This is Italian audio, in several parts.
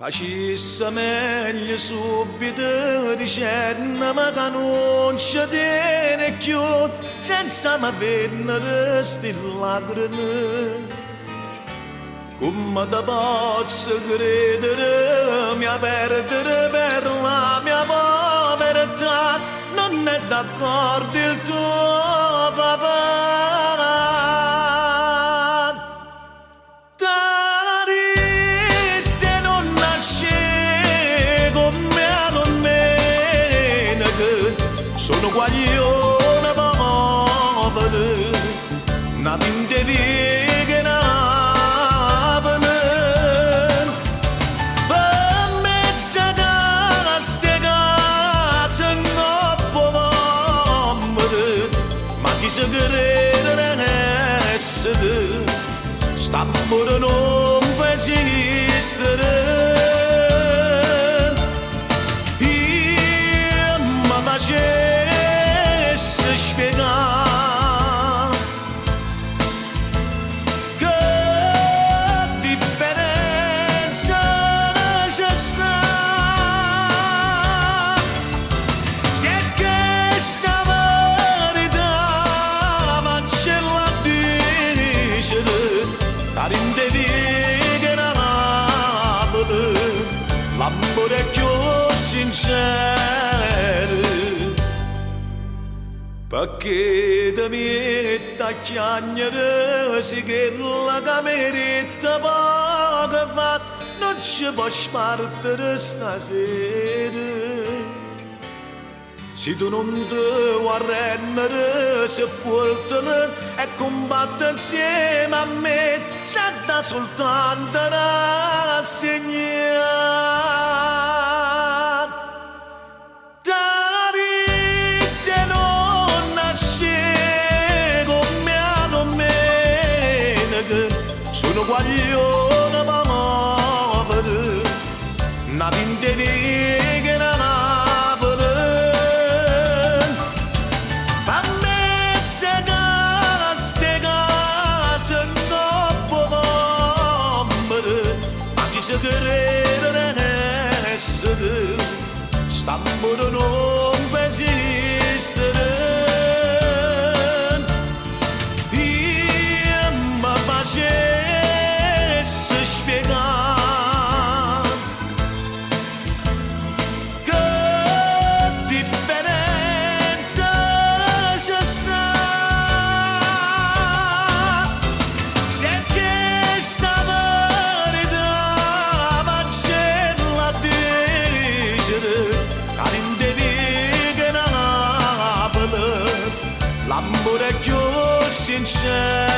Facesse meglio subito dicendo che non ci tiene più senza me venire sti lacrime. Come te posso credere mi perdere per la mia povertà? Non è d'accordo il tuo papà. Sono guaglione povero, nato in te vighe napene. Per mezzo a ste case non può vivere, ma chi si crede essere, sta morendo non può esistere. Facesse spiegare che differenza c'è sta, se questa verità ma ce la dice, cari in te vighe Napoli, l'amore è più sincero. Perché ti metti a chiagnere se che la cameretta poco fa non ci può spartere stasera. Se tu non ti vuoi arrendere, se portano e combatte insieme a me, se da soltanto rassegnare. Sono guaglione povero, nato in te vighe Napoli. Ma mezzo a ste case non può vivere, ma chi si crede essere, sta morendo non può esistere. Facesse spiegare che differenza c'è sta, se questa verità ma ce la dice, cari in te vighe Napoli, l'amore è più sincero.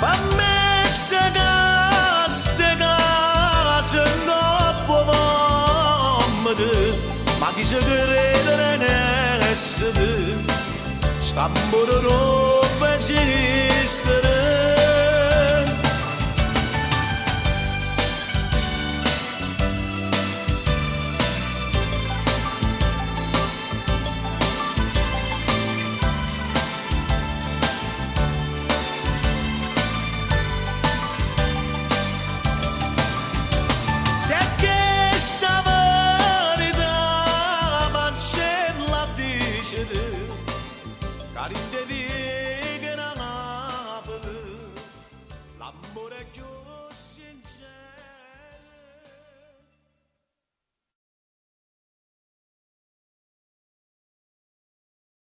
Ma mezzo a ste case non può vivere, ma chi si crede essere, sta morendo non può esistere. Se questa verità ma ce la dice, cari in te vighe Napoli, l'amore è chiuso.